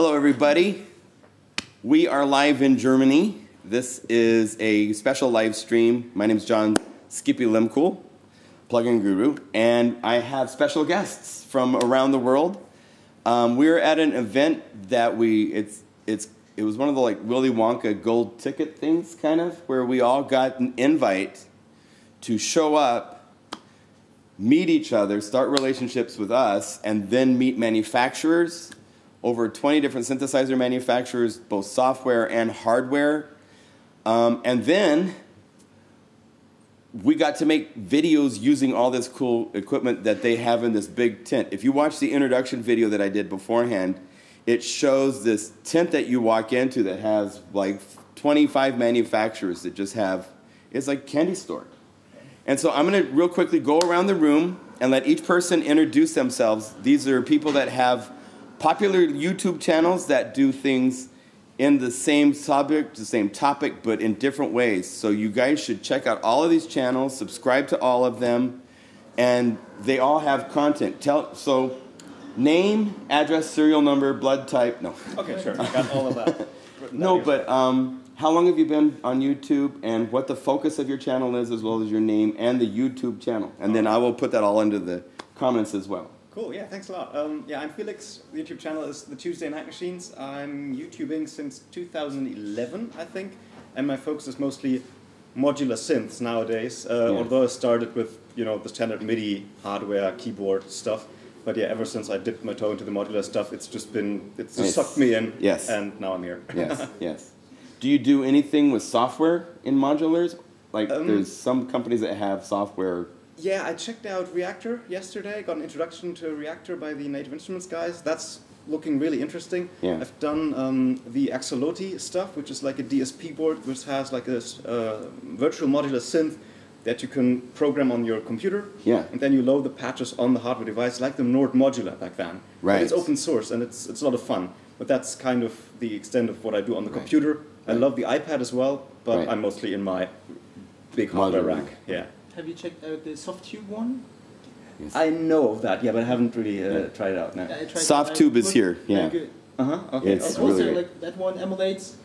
Hello, everybody. We are live in Germany. This is a special live stream. My name is John Skippy Limcool, plugin guru, and I have special guests from around the world. We're at an event that it was one of the like Willy Wonka gold ticket things, kind of, where we all got an invite to show up, meet each other, start relationships with us, and then meet manufacturers. Over 20 different synthesizer manufacturers, both software and hardware. And then we got to make videos using all this cool equipment that they have in this big tent. If you watch the introduction video that I did beforehand, it shows this tent that you walk into that has like 25 manufacturers that just have, it's like a candy store. And so I'm going to real quickly go around the room and let each person introduce themselves. These are people that have popular YouTube channels that do things in the same subject, the same topic, but in different ways. So you guys should check out all of these channels, subscribe to all of them, and they all have content. So name, address, serial number, blood type. No. Okay, sure. I got all of that. No, but how long have you been on YouTube, and what the focus of your channel is, as well as your name and the YouTube channel? And then I will put that all into the comments as well. Cool, yeah, thanks a lot. Yeah, I'm Felix. The YouTube channel is The Tuesday Night Machines. I'm YouTubing since 2011, I think, and my focus is mostly modular synths nowadays, although I started with, you know, the standard MIDI hardware, keyboard stuff. But yeah, ever since I dipped my toe into the modular stuff, it's just sucked me in, and now I'm here. Yes, yes. Do you do anything with software in modulars? Like, there's some companies that have software. Yeah, I checked out Reactor yesterday. Got an introduction to Reactor by the Native Instruments guys. That's looking really interesting. Yeah. I've done the Axolotl stuff, which is like a DSP board, which has like a virtual modular synth that you can program on your computer. Yeah. And then you load the patches on the hardware device, like the Nord Modular back then. Right. But it's open source and it's a lot of fun. But that's kind of the extent of what I do on the computer. I love the iPad as well, but I'm mostly in my big hardware rack. Yeah. Have you checked out the Softtube one? Yes. I know of that, yeah, but I haven't really tried it out now. Yeah, Softtube is here, yeah. Good. Okay. It's also, really like that one emulates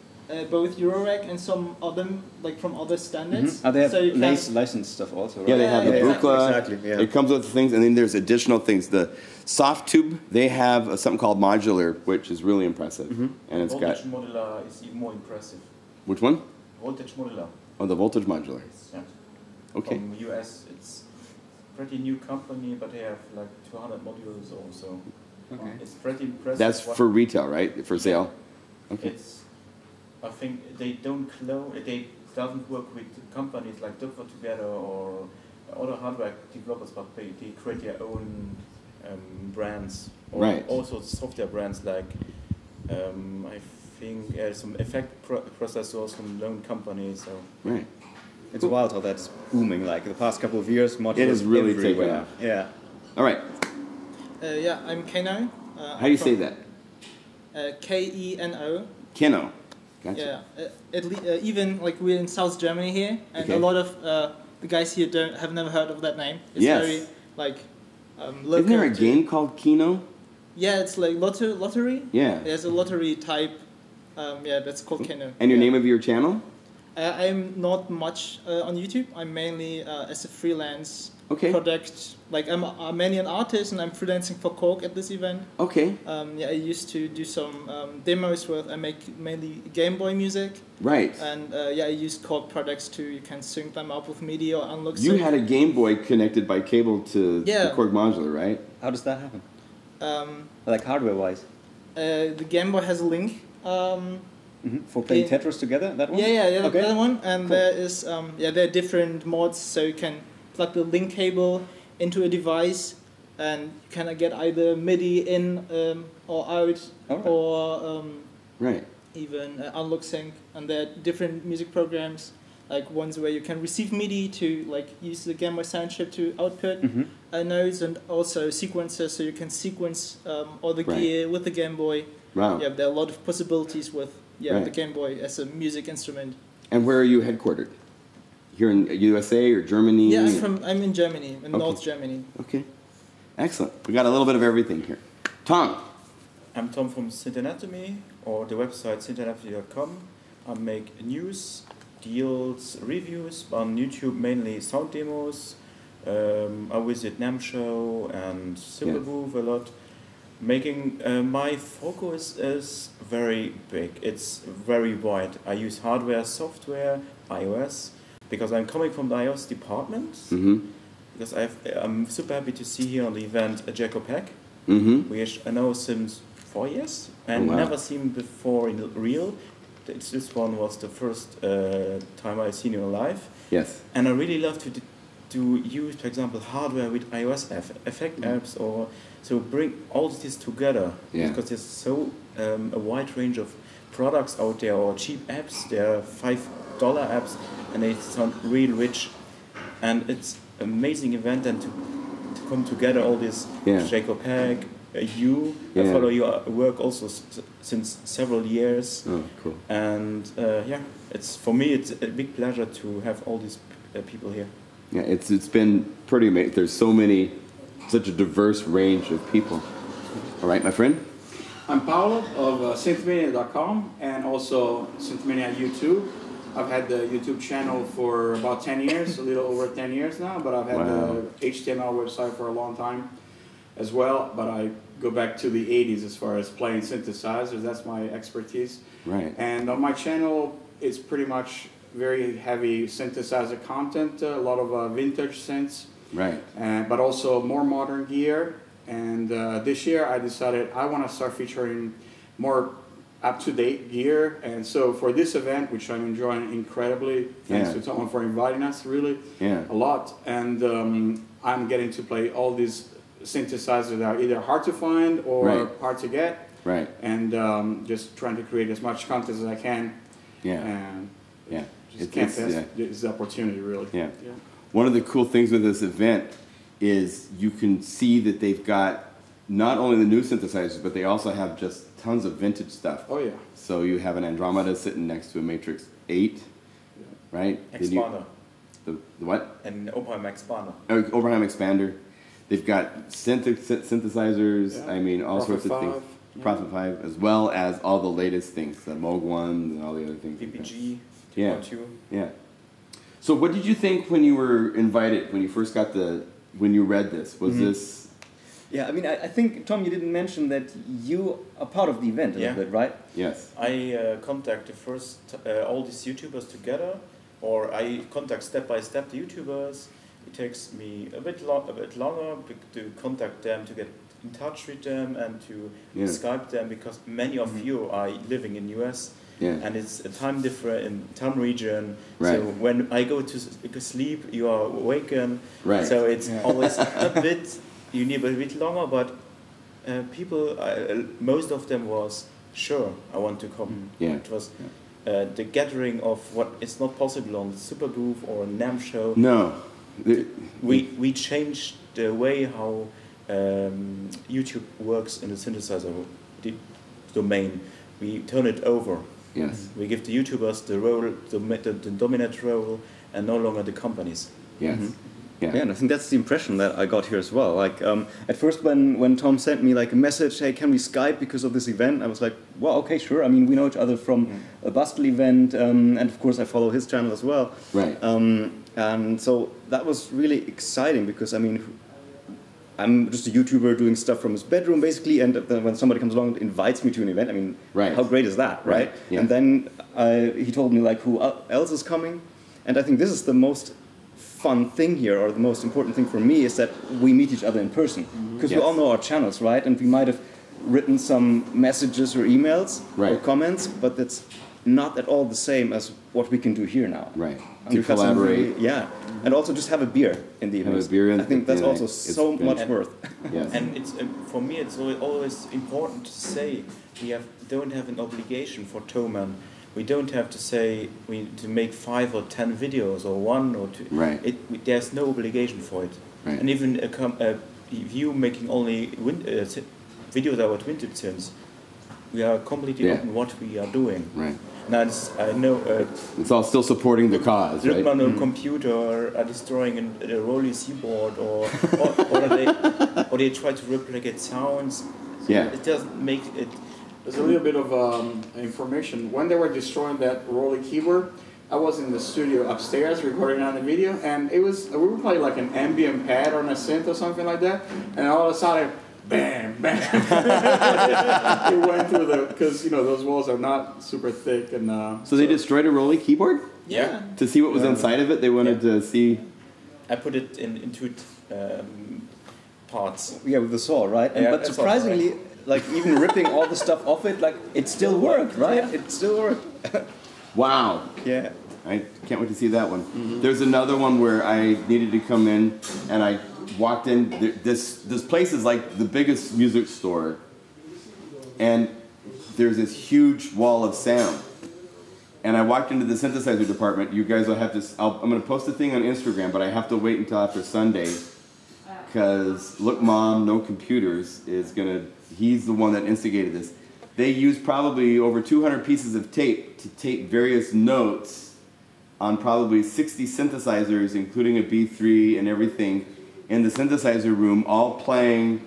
both Eurorack and some other, like from other standards. Oh, they have so licensed stuff also, right? Yeah, they have the Buchla. Exactly, yeah. It comes with things, and then there's additional things. The Softtube, they have something called Modular, which is really impressive. And it's Voltage Modular is even more impressive. Which one? Voltage Modular. Oh, the Voltage Modular. Yeah. Okay. From the US, it's a pretty new company, but they have like 200 modules also. Okay. It's pretty impressive. That's for retail, right? For sale? Okay. I think they don't they doesn't work with companies like Dover Together or other hardware developers, but they create their own brands. Or Right. also software brands like I think some effect processors from loan companies. So. Right. It's wild how that's booming. Like the past couple of years, modular It has really everywhere. taken off. Yeah. All right. yeah, I'm Keno. How do you say that? Keno. Keno. Gotcha. Yeah, even like we're in South Germany here, and a lot of the guys here have never heard of that name. It's very like local. Isn't there a game called Keno? Yeah, it's like lottery. Yeah. There's a lottery type. Yeah, that's called Keno. And your name of your channel? I'm not much on YouTube. I'm mainly as a freelance product. Like I'm mainly an artist, and I'm freelancing for Korg at this event. Okay. Yeah, I used to do some demos where I make mainly Game Boy music. Right. And yeah, I use Korg products too. You can sync them up with MIDI or unlock. You had a Game Boy connected by cable to the Korg modular, right? How does that happen? Like hardware-wise? The Game Boy has a link. For playing Tetris together, that one? Yeah, okay. that one. And there is, there are different mods, so you can plug the link cable into a device, and you can get either MIDI in or out, or even unlock sync. And there are different music programs, like ones where you can receive MIDI to like use the Game Boy sound chip to output nodes, and also sequencers, so you can sequence all the gear with the Game Boy. Wow. Yeah, there are a lot of possibilities with the Game Boy as a music instrument. And where are you headquartered? Here in USA or Germany? Yeah, I'm in Germany, in North Germany. Okay. Excellent. We got a little bit of everything here. Tom. I'm Tom from Synth or the website synthanatomy.com. I make news, deals, reviews on YouTube, mainly sound demos. I visit NAMM show and Silvergroove a lot. Making my focus is very big. It's very wide. I use hardware, software, iOS, because I'm coming from the iOS department. Because I'm super happy to see here on the event Jacob Heck, which I know since 4 years and never seen before in real. This one was the first time I seen you live. Yes. And I really love to use, for example, hardware with iOS effect apps, or so bring all this together, because there's so a wide range of products out there, or cheap apps. There are $5 apps, and they sound real rich, and it's an amazing event. And to come together, all this Jacob Heck, I follow your work also since several years. Oh, cool. And it's for me it's a big pleasure to have all these people here. Yeah, it's been pretty amazing. There's such a diverse range of people. All right, my friend? I'm Paolo of synthmania.com and also Synthmania YouTube. I've had the YouTube channel for about 10 years, a little over 10 years now, but I've had the HTML website for a long time as well. But I go back to the 80s as far as playing synthesizers. That's my expertise. Right. And on my channel, it's pretty much very heavy synthesizer content, a lot of vintage synths. Right. But also more modern gear. And this year I decided I want to start featuring more up-to-date gear. And so for this event, which I'm enjoying incredibly, thanks to Thomann for inviting us, really a lot. And I'm getting to play all these synthesizers that are either hard to find or hard to get. Right. And just trying to create as much content as I can. Yeah. And just It's can't pass this opportunity, really. Yeah. One of the cool things with this event is you can see that they've got not only the new synthesizers, but they also have just tons of vintage stuff. Oh, yeah. So you have an Andromeda sitting next to a Matrix 8, right? Expander. The what? An Oberheim Expander. Oberheim Expander. They've got synthesizers, I mean, all Prophet sorts of 5. things. Prophet 5, as well as all the latest things, the Moog 1 and all the other things. PPG, Yeah. 2.2. Yeah. So what did you think when you were invited, when you first got when you read this? Was this... Yeah, I mean, I think, Tom, you didn't mention that you are part of the event a little bit, right? Yes. I contact all these YouTubers together, or I contact step by step the YouTubers. It takes me a bit longer to contact them, to get in touch with them, and to Skype them, because many of you are living in US. Yeah. And it's a time difference in time region. Right. So when I go to sleep, you are awakened. Right. So it's always a bit, you need a bit longer, but people, most of them was, sure, I want to come. Yeah. It was the gathering of what is not possible on the Supergroove or NAMM show. No. We changed the way how YouTube works in the synthesizer domain. We turn it over. Yes. We give the YouTubers the role, the dominant role, and no longer the companies. Yes. Yeah, and I think that's the impression that I got here as well. Like at first, when Tom sent me like a message, hey, can we Skype because of this event? I was like, well, okay, sure. I mean, we know each other from a Bastel event, and of course, I follow his channel as well. Right. And so that was really exciting because I mean, I'm just a YouTuber doing stuff from his bedroom, basically, and then when somebody comes along and invites me to an event, I mean, how great is that, right? Yeah. And then he told me, like, who else is coming, and I think this is the most fun thing here, or the most important thing for me, is that we meet each other in person, because we all know our channels, right? And we might have written some messages or emails or comments, but that's not at all the same as what we can do here now. Right. And to collaborate. And also just have a beer in the evening. Have a beer I think that's also so much worth. Yes. And it's for me, it's always important to say we don't have an obligation for Thomann. We don't have to say we need to make 5 or 10 videos or 1 or 2. Right. There's no obligation for it. Right. And even if you making only videos about vintage synths, we are completely open what we are doing. Right. Now I know it's all still supporting the cause, right? on a computer are destroying a Rolly keyboard, or they try to replicate sounds. So Yeah. it doesn't make it. There's a little bit of information. When they were destroying that Rolly keyboard, I was in the studio upstairs recording on the video, and we were playing like an ambient pad on a synth or something like that, and all of a sudden, bam, bam. It went through because those walls are not super thick, and So they destroyed a Rolly keyboard? Yeah. To see what was inside of it? They wanted to see... I put it into parts. Yeah, with the saw, right? Yeah, But that's all surprisingly, like even ripping all the stuff off it, like it still worked, right? Yeah. It still worked. Wow. Yeah. I can't wait to see that one. There's another one where I needed to come in, and I walked in. This place is like the biggest music store, and there's this huge wall of sound. And I walked into the synthesizer department. You guys will have to. I'm going to post a thing on Instagram, but I have to wait until after Sunday, because Look Mom, No Computers is gonna. He's the one that instigated this. They used probably over 200 pieces of tape to tape various notes on probably 60 synthesizers, including a B3 and everything, in the synthesizer room, all playing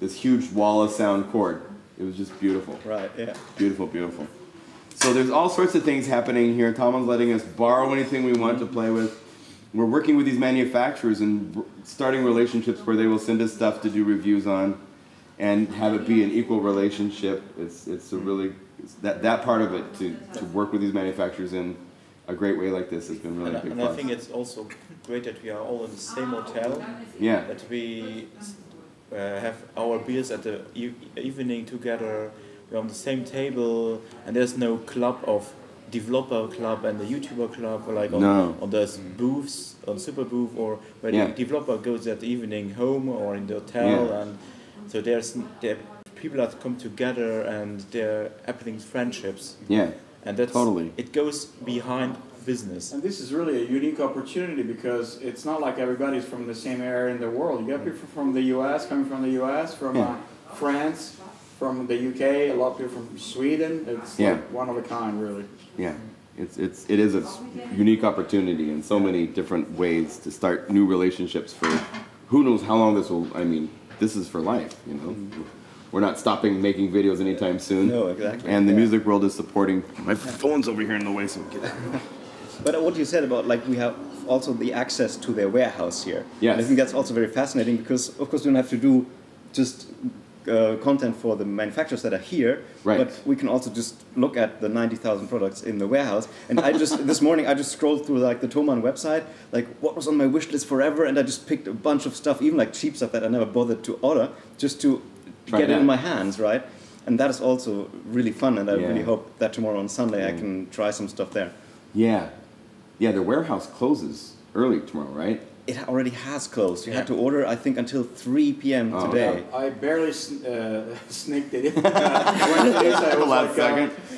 this huge wall of sound chord. It was just beautiful. Right. Yeah. Beautiful, beautiful. So there's all sorts of things happening here. Thommann's letting us borrow anything we want to play with. We're working with these manufacturers and starting relationships where they will send us stuff to do reviews on, and have it be an equal relationship. It's a really that part of it to work with these manufacturers in a great way like this has been really a big And plus. I think it's also great that we are all in the same hotel. Yeah. That we have our beers at the evening together. We're on the same table, and there's no club of developer club and the YouTuber club, or like on those booths, on super booth, or where the developer goes at the evening home or in the hotel, and so there are people that come together and they're happening friendships. Yeah. And that's totally. It goes behind business. And this is really a unique opportunity because it's not like everybody's from the same area in the world. You got people from the U.S. coming from the U.S., from France, from the UK, a lot of people from Sweden. It's like one of a kind, really. Yeah, it is a unique opportunity in so many different ways to start new relationships for who knows how long this will. I mean, this is for life, you know. We're not stopping making videos anytime soon. No, exactly. And the music world is supporting. My phone's over here in the way, so get it. But what you said about like we have also the access to their warehouse here. Yes. And I think that's also very fascinating because of course we don't have to do just content for the manufacturers that are here, right. But we can also just look at the 90,000 products in the warehouse. And I just this morning I just scrolled through like the Thomann website, like what was on my wish list forever, and I just picked a bunch of stuff, even like cheap stuff that I never bothered to order, just to get it in my hands, right? And that is also really fun, and I really hope that tomorrow on Sunday I can try some stuff there. Yeah, the warehouse closes early tomorrow, right? It already has closed. You had to order, I think, until 3 p.m. today. I barely sneaked it in. I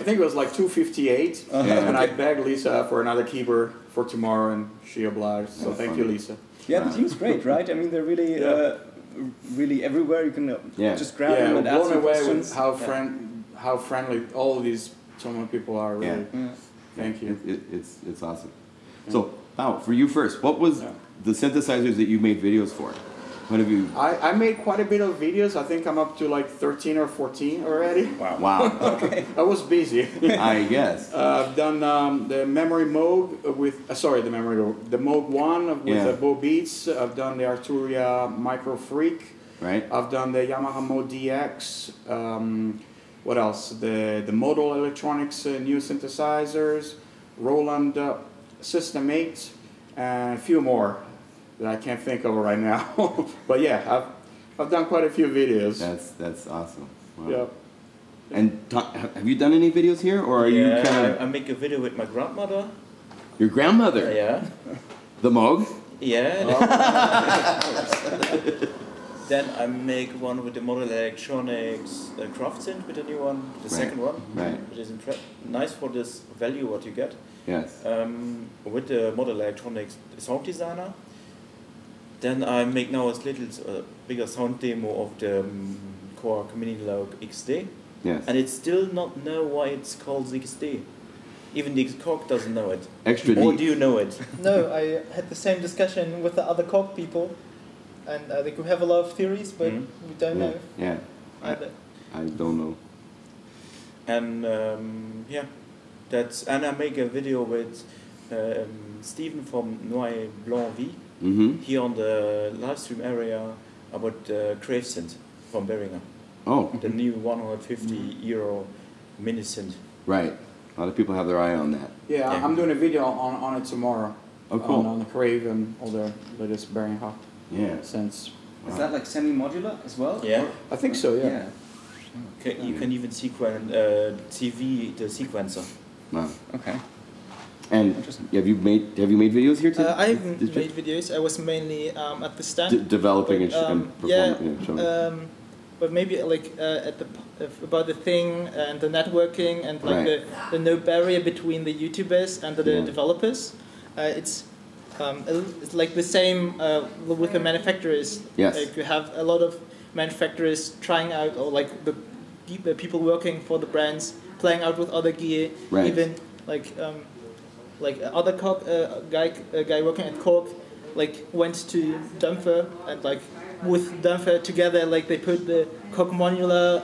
think it was like 2:58, and I begged Lisa for another keyboard for tomorrow, and she obliged. So thank you, Lisa. Yeah, the team's great, right? I mean, they're really, really everywhere. You can just grab them and ask some questions. With how friendly all these Thomann people are. Really, thank you. It's awesome. So, Pao, for you first, what was the synthesizers that you made videos for? What have you? I made quite a bit of videos. I think I'm up to like 13 or 14 already. Wow. Okay. I was busy. I guess. I've done the Memory Moog with the Moog 1 with Bo Beats. I've done the Arturia Micro Freak. Right. I've done the Yamaha Moog DX. What else? The Modal Electronics new synthesizers. Roland System 8. And a few more that I can't think of right now. But yeah, I've done quite a few videos. That's awesome. Wow. Yep. And have you done any videos here, or are you kind of? I make a video with my grandmother. Your grandmother? Yeah. The Moog? Yeah. Then I make one with the Model Electronics Craft Synth with the new one, the second one. Right. Which is nice for this value what you get. Yes. With the Model Electronics Sound Designer. Then I make now a little bigger sound demo of the Core Community Log XD. Yes. And it still not know why it's called XD. Even the Cork doesn't know it. Extra Or deep. do you know it? No, I had the same discussion with the other Cork people, and they could have a lot of theories, but we don't know Yeah. either. I don't know. And yeah, and I make a video with Stephen from Noir Blanc V here on the live stream area about Crave Synth from Behringer. Oh. The new €150 mini synth. Right. A lot of people have their eye on that. Yeah, Yeah. I'm doing a video on it tomorrow. Oh, cool. On the Crave and all the latest Behringer Yeah. synths. Is that like semi-modular as well? Yeah. I think so, yeah. You can even sequence TV the sequencer. Wow. Okay. And have you made videos here too? I haven't made videos. I was mainly at the stand. Developing and yeah, showing. but maybe like about the thing and the networking and like Right. the no barrier between the YouTubers and the developers. It's like the same with the manufacturers. Yes. Like you have a lot of manufacturers trying out, or like the people working for the brands playing out with other gear. Right. Even like other guy working at Cork, like went to Dunfer and like with Dunfer together, like they put the Cork modular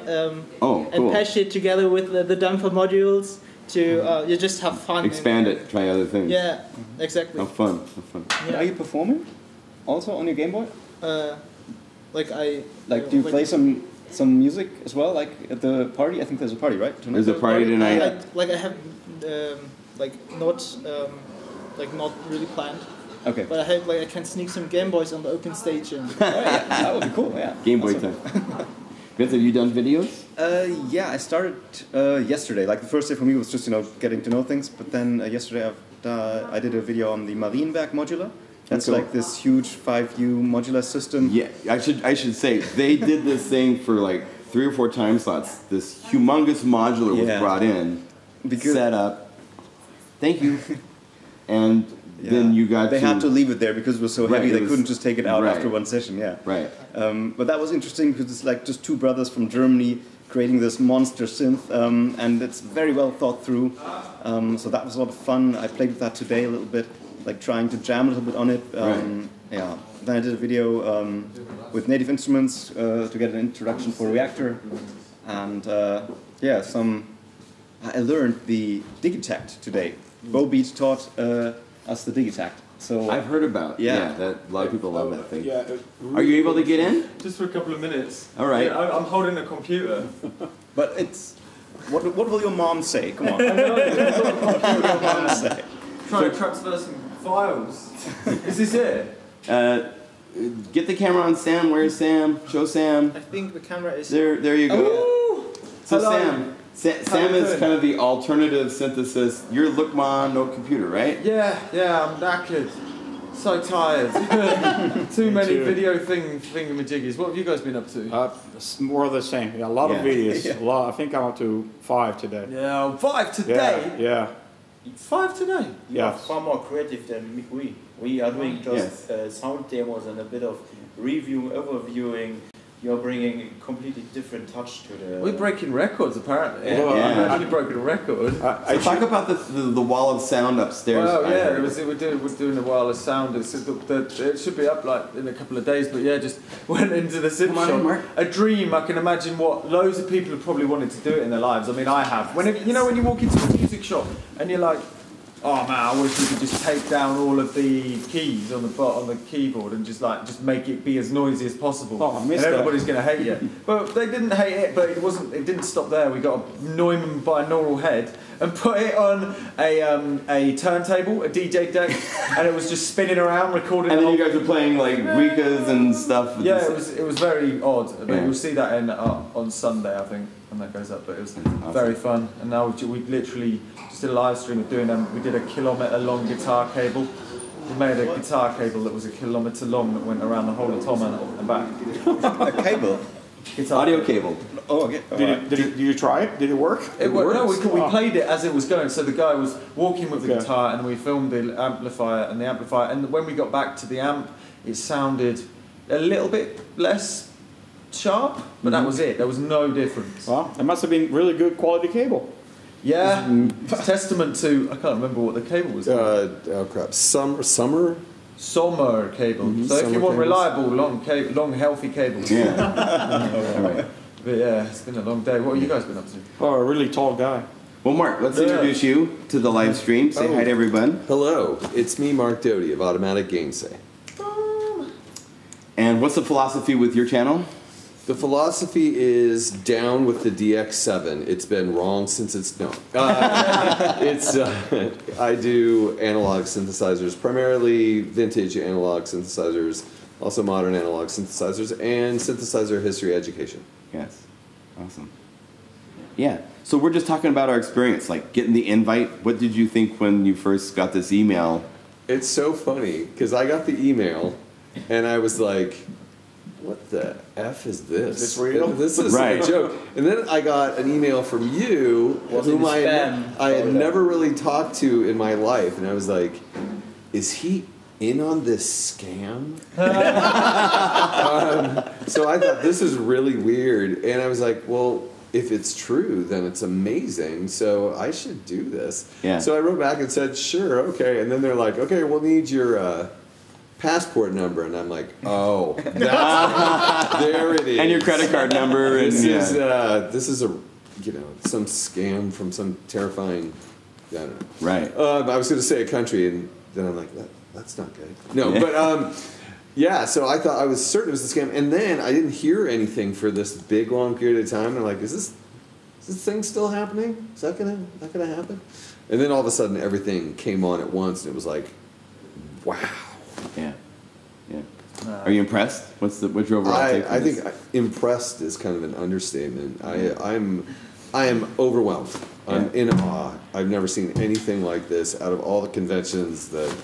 and patched it together with the Dunfer modules to you just have fun. Expand it, try other things. Yeah, exactly. Have fun. Yeah. Are you performing also on your Game Boy? Do you play some music as well, like at the party? I think there's a party, right? There's a party tonight. I have not really planned. Okay. But I hope I can sneak some Game Boys on the open stage and. That would be cool. Yeah. Game Boy time. Vince, have you done videos? Yeah, I started yesterday. Like the first day for me was just getting to know things. But then yesterday I did a video on the Marienberg modular. That's cool. like this huge 5U modular system. Yeah, I should say they did this thing for like 3 or 4 time slots. This humongous modular was brought in, set up. Thank you. And then you got. They had to leave it there because it was so heavy. They couldn't just take it out right. after one session. Yeah. Right. But that was interesting because it's like just 2 brothers from Germany creating this monster synth, and it's very well thought through. So that was a lot of fun. I played with that today a little bit, like trying to jam a little bit on it. Yeah. Then I did a video with Native Instruments to get an introduction for Reactor, and I learned the Digitact today. Beat taught us the Digitact. So I've heard about. Yeah. That a lot of people love that thing. Yeah, Are you able to get in? Just for a couple of minutes. All right. Yeah, I'm holding a computer. But it's what will your mom say? Come on. I know. What will your mom say? Trying to transfer some files. Is this it? Get the camera on Sam. Where's Sam? Show Sam. I think the camera is. There you go. Ooh. So Hello. Sam is kind of the alternative synthesis. You're Lookman, no computer, right? Yeah, I'm knackered. So tired. Too many video thingamajiggies. What have you guys been up to? It's more of the same. Yeah, a lot of videos. Yeah. A lot. I think I'm up to 5 today. Yeah, 5 today. Yeah. 5 today. You are Yes. far more creative than we. We are doing just sound demos and a bit of overviewing. You're bringing a completely different touch to the. We're breaking records apparently. Yeah. Well, Yeah. I've actually broken a record. So talk about the wall of sound upstairs. Well, I yeah, heard. we're doing a wireless sound. It should be up like in a couple of days, but yeah, just went into the synth shop. A dream. I can imagine what loads of people have probably wanted to do it in their lives. I mean, I have. When you walk into a music shop and you're like, oh man, I wish we could just take down all of the keys on the keyboard and just make it be as noisy as possible. Oh, I missed and that. everybody's going to hate you. But they didn't hate it, but it didn't stop there. We got a Neumann binaural head and put it on a turntable, a DJ deck, and it was just spinning around, recording. And then you guys are playing like Rikas and stuff. Yeah, it was very odd. But you'll see that on Sunday, I think, when that goes up. But it was very fun. And now we literally just did a live stream of doing them. We did a 1-kilometre-long guitar cable. We made a guitar cable that was 1 kilometre long that went around the whole of Thomann and back. A cable. Guitar Audio cable. Oh, okay. Did you try it? Did it work? No, we played it as it was going. So the guy was walking with the guitar, and we filmed the amplifier. And when we got back to the amp, it sounded a little bit less sharp, but that was it. There was no difference. Well, it must have been really good quality cable. Yeah, it's testament to, I can't remember what the cable was called. Oh crap! Summer. Sommer cable. So if you want reliable, long, healthy cables. Yeah. All right. But yeah, it's been a long day. What have you guys been up to? Oh, a really tall guy. Well, Mark, let's introduce you to the live stream. Say hi to everyone. Hello, it's me, Mark Doty of Automatic Gainsay. And what's the philosophy with your channel? The philosophy is down with the DX7. It's been wrong since it's no. I do analog synthesizers, primarily vintage analog synthesizers, also modern analog synthesizers, and synthesizer history education. Yes. Awesome. Yeah. So we're just talking about our experience, like getting the invite. What did you think when you first got this email? It's so funny, because I got the email, and I was like, what the F is this? Is this real? This is a joke. And then I got an email from you, whom I had never really talked to in my life, and I was like, is he in on this scam? So I thought, this is really weird. And I was like, well, if it's true, then it's amazing, so I should do this. Yeah. So I wrote back and said, sure, okay. And then they're like, okay, we'll need your passport number. And I'm like, oh, there it is. And your credit card number. This is a, some scam from some terrifying, I don't know. Right. I was going to say a country, and then I'm like, that's not good. No, but yeah, so I thought, I was certain it was a scam, and then I didn't hear anything for this big long period of time. And I'm like, is this thing still happening? Is that gonna happen? And then all of a sudden, everything came on at once, and it was like, wow. Yeah. Yeah. Are you impressed? What's your overall take? I think impressed is kind of an understatement. I am overwhelmed. I'm in awe. I've never seen anything like this out of all the conventions that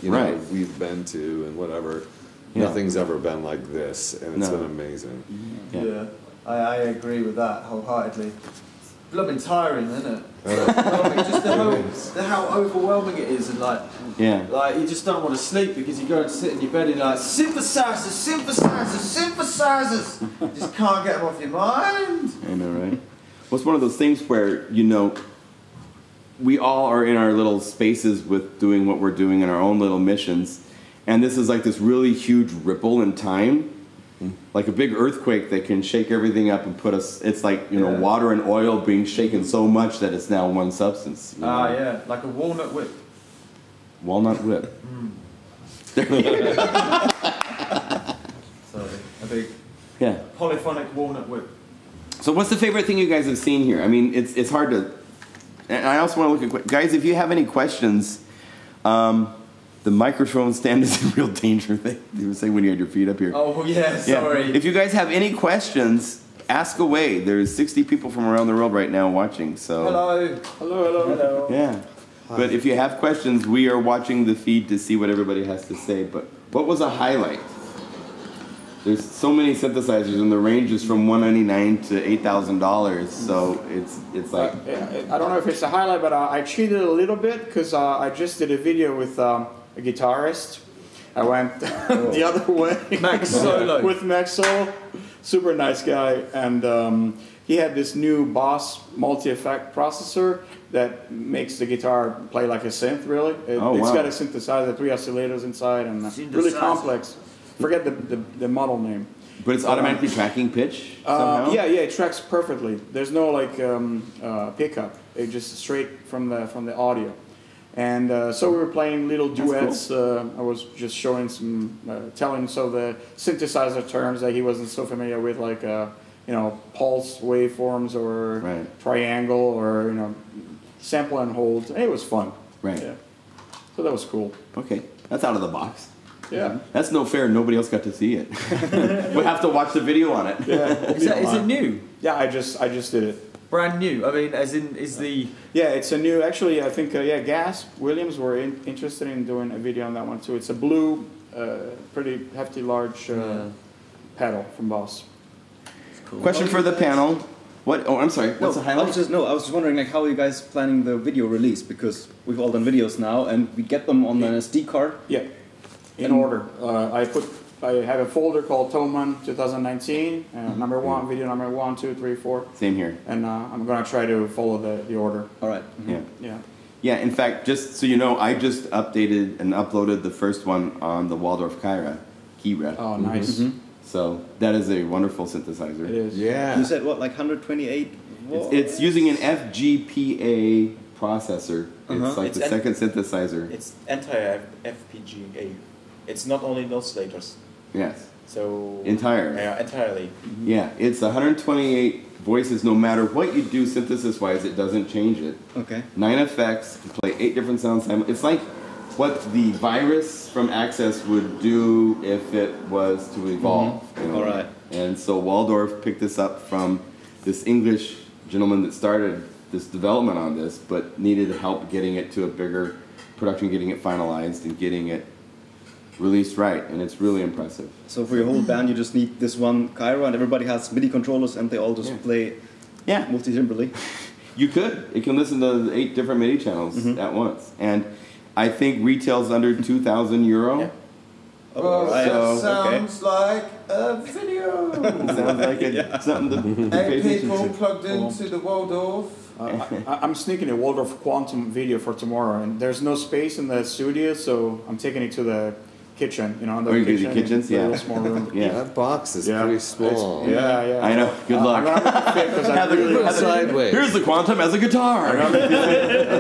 we've been to and whatever. Yeah. Nothing's ever been like this, and it's been amazing. Yeah, I agree with that wholeheartedly. It's blooming tiring, isn't it? Just how overwhelming it is, and like you just don't want to sleep because you go and sit in your bed and you're like, synthesizers, synthesizers, synthesizers. You just can't get them off your mind. I know, right? Well, it's one of those things where, we all are in our little spaces with doing what we're doing in our own little missions. And this is like this really huge ripple in time, like a big earthquake that can shake everything up and put us, it's like, water and oil being shaken so much that it's now one substance. Yeah, like a walnut whip. Walnut whip. So, a big polyphonic walnut whip. So what's the favorite thing you guys have seen here? I mean, it's hard to, and I also want to look at, guys, if you have any questions, the microphone stand is a real danger thing. You were saying when you had your feet up here. Oh, yeah, sorry. If you guys have any questions, ask away. There's 60 people from around the world right now watching, so. Hello. Yeah. Hi. But if you have questions, we are watching the feed to see what everybody has to say. But what was a highlight? There's so many synthesizers, and the range is from $199 to $8,000. So it's like. I don't know if it's a highlight, but I cheated a little bit because I just did a video with a guitarist. I went the other way. Max Solo. With Max Solo. Super nice guy. And he had this new Boss multi-effect processor that makes the guitar play like a synth, really. It's got a synthesizer, 3 oscillators inside, and really complex. Forget the model name. But it's automatically tracking pitch somehow? Yeah, it tracks perfectly. There's no pickup. It just straight from the audio. And so we were playing little duets. Cool. I was just showing some, telling some of the synthesizer terms that he wasn't so familiar with, like pulse waveforms or triangle or sample and hold. It was fun. Right. Yeah. So that was cool. Okay, that's out of the box. Yeah. That's no fair. Nobody else got to see it. We'll have to watch the video on it. Yeah. Is it new? Yeah, I just did it. Brand new. I mean, as in, is the... Yeah, it's a new... Actually, I think, Gas Williams were interested in doing a video on that one, too. It's a blue, pretty hefty, large pedal from Boss. Cool. Question for the panel. What? Oh, I'm sorry. What's the highlight? I was just wondering, how are you guys planning the video release? Because we've all done videos now, and we get them on an SD card. Yeah, in order. I have a folder called Thomann 2019, number 1, video number 1, 2, 3, 4. Same here. And I'm going to try to follow the order. All right. Mm-hmm. Yeah, in fact, just so you know, I just updated and uploaded the first one on the Waldorf Kira. Oh, nice. Mm-hmm. So that is a wonderful synthesizer. It is. Yeah. You said what, like 128 watts? It's using an FGPA processor. It's like It's the second synthesizer. It's anti-FPGA. It's not only oscillators. Yes. So Entire. Yeah, entirely. Yeah, it's 128 voices. No matter what you do synthesis-wise, it doesn't change it. Okay. 9 effects. You play 8 different sounds. It's like what the virus from Access would do if it was to evolve. You know? All right. And so Waldorf picked this up from this English gentleman that started this development on this, but needed help getting it to a bigger production, getting it finalized, and getting it released right, and it's really impressive. So for your whole band, you just need this one Cairo, and everybody has MIDI controllers, and they all just play multi-timbrally. You could. It can listen to 8 different MIDI channels at once, and I think retails under €2,000. Yeah. Oh, right. So, sounds like a video. Sounds like something to pay 8 attention people to. plugged into the Waldorf. I'm sneaking a Waldorf Quantum video for tomorrow, and there's no space in the studio, so I'm taking it to the kitchen. You know, you do the kitchens, the little small room. That box is pretty small. Yeah. I know. Good luck. Sideways. Here's the Quantum as a guitar. I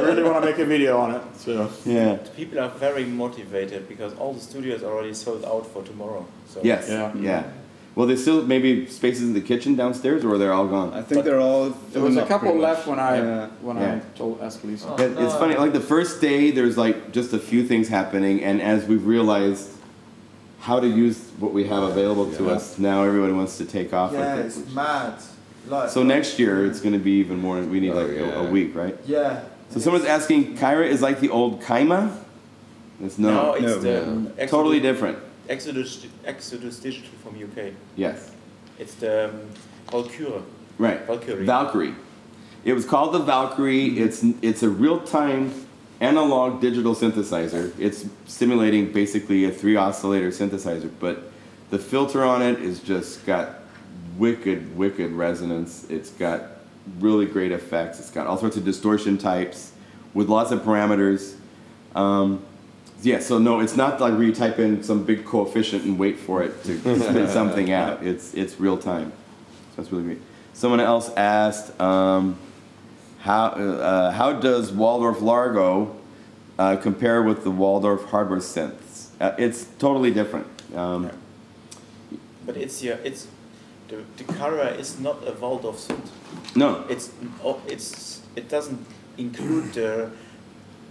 really want to make a video on it. So Yeah. People are very motivated because all the studios are already sold out for tomorrow. So Yes. Yeah. Well, there's still maybe spaces in the kitchen downstairs, or they're all gone. I think they're all. there was a couple pretty much. left when I Yeah. told asked Lisa. It's funny, like the first day, there's like just a few things happening, and as we've realized how to use what we have available to us, now everybody wants to take off Yeah, with it's it. mad. Like, So next year, it's going to be even more, we need like a week, right? Yeah. So someone's asking, Kyra is like the old Kaima? It's No, it's No. the Exodus, totally different. Exodus Digital from UK. Yes. It's the Valkyrie. Right. Valkyrie. It was called the Valkyrie. It's a real-time analog digital synthesizer. It's simulating basically a 3 oscillator synthesizer, but the filter on it is just got wicked resonance. It's got really great effects. It's got all sorts of distortion types with lots of parameters. Yeah, so no, it's not like where you type in some big coefficient and wait for it to spit something out. It's real time. So that's really great. Someone else asked, how does Waldorf Largo compare with the Waldorf hardware synths? It's totally different. But the Cara is not a Waldorf synth. No. It doesn't include the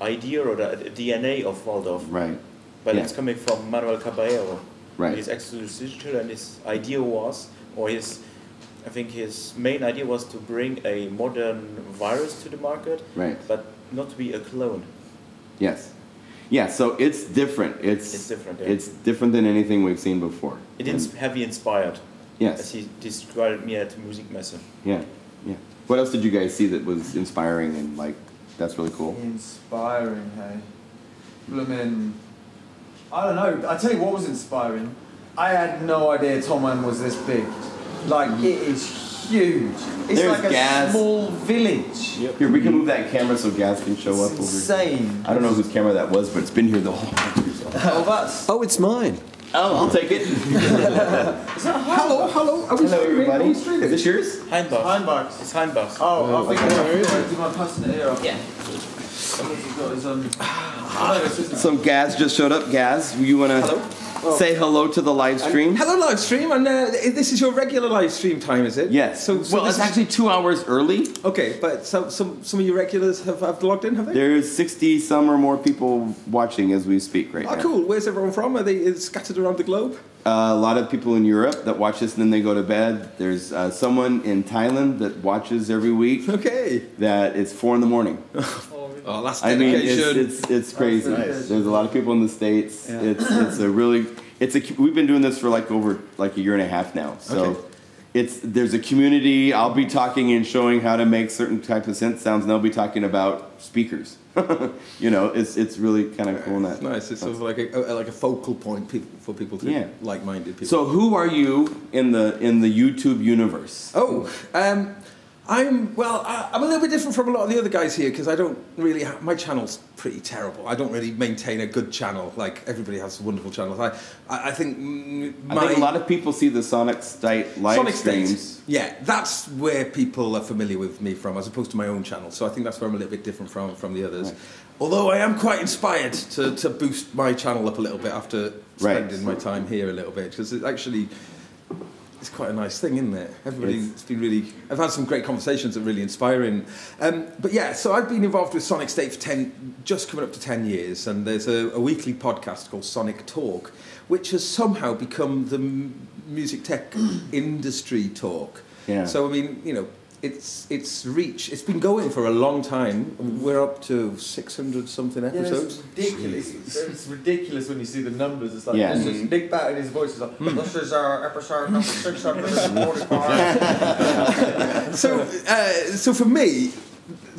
idea or the DNA of Waldorf. Right. But Yeah. it's coming from Manuel Caballero. Right. His Exodus Digital, and his idea was, I think his main idea was to bring a modern virus to the market, Right. but not to be a clone. Yes. Yeah, so it's different. It's different, yeah. It's different than anything we've seen before. It's heavy inspired, Yes. as he described me at the Musikmesse. Yeah. What else did you guys see that was inspiring and like that's really cool? Inspiring, hey. Bloomin'. I don't know. I tell you what was inspiring. I had no idea Thomann was this big. Like, it is huge. It's There's like a Gaz. small village. Here, we can move that camera so Gaz can show up It's over. insane. I don't know whose camera that was, but it's been here the whole time. So. Oh, that's... Oh, it's mine. Oh, I'll take it. Hello. Are we Hello, everybody. Are we Is streaming? this yours? Heinbach. It's Heinbach. Oh, I think I'm going to do my passing it here. Yeah. Some Gaz just showed up. Gaz, you want to say hello to the live stream? Hello, live stream, and this is your regular live stream time, is it? Yes. So well, this it's actually 2 hours early. okay, but some of your regulars have logged in, have they? There's 60 some or more people watching as we speak right now. Cool. Where's everyone from? Are they scattered around the globe? A lot of people in Europe that watch this and then they go to bed. There's someone in Thailand that watches every week. Okay. That it's 4 a.m. Oh, that's I mean, dedication. it's crazy. nice. There's a lot of people in the States. Yeah. We've been doing this for like over like a year and a half now. So there's a community. I'll be talking and showing how to make certain types of synth sounds, and they'll be talking about speakers. It's really kind of cool. It's nice. It's sort of like a focal point for people to like-minded people. So who are you in the YouTube universe? Oh, I'm a little bit different from a lot of the other guys here because I don't really. My channel's pretty terrible. I don't really maintain a good channel. Like everybody has wonderful channels. I think a lot of people see the Sonic State live streams. Yeah, that's where people are familiar with me from, as opposed to my own channel. So I think that's where I'm a little bit different from the others. Right. Although I am quite inspired to boost my channel up a little bit after spending my time here a little bit because it actually. It's quite a nice thing, isn't it? It's been really... I've had some great conversations that are really inspiring. But yeah, so I've been involved with Sonic State for just coming up to 10 years, and there's a weekly podcast called Sonic Talk, which has somehow become the music tech industry talk. Yeah. So, I mean, you know, it's been going for a long time. We're up to 600 something episodes. Yeah, it's ridiculous. It's ridiculous when you see the numbers. It's like this is Nick Bat in his voice is like this is our episode number 645. So for me,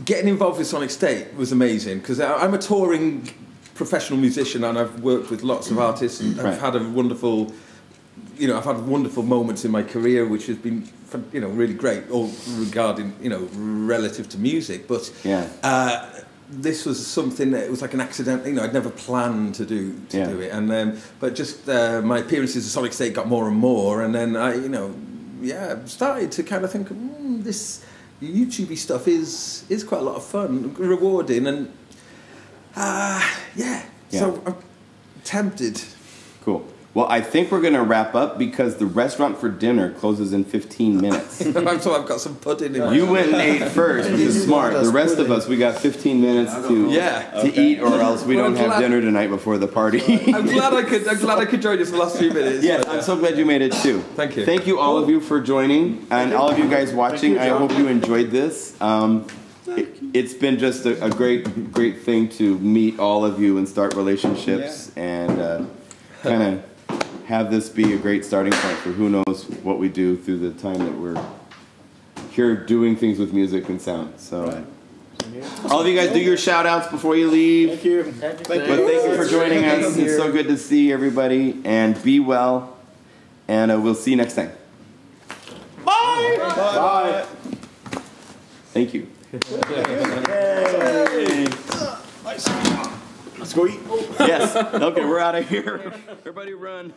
getting involved with Sonic State was amazing because I'm a touring professional musician and I've worked with lots of artists and I've had a wonderful. You know, I've had wonderful moments in my career, which has been, you know, really great, all regarding, you know, relative to music. But this was something that it was like an accident. You know, I'd never planned to do it, and but just my appearances at Sonic State got more and more, and then I, you know, started to kind of think, this YouTubey stuff is quite a lot of fun, rewarding, and so I'm tempted. Cool. Well, I think we're going to wrap up because the restaurant for dinner closes in 15 minutes. So I've got some pudding in my You went and ate first, which is smart. The rest of us, we got 15 minutes to eat, or else we don't have dinner tonight before the party. I'm glad I could join you for the last few minutes. Yeah, I'm so glad you made it too. Thank you. Thank you all of you for joining, and all of you guys watching. I hope you enjoyed this. It's been just a great thing to meet all of you and start relationships and kind of have this be a great starting point for who knows what we do through the time that we're here doing things with music and sound. So, all of you guys do your shout outs before you leave. Thank you. Thank you for joining us. It's so good to see everybody, and be well, and we'll see you next time. Bye. Bye. Thank you. Let's go eat. Yes. Okay, we're out of here. Everybody run.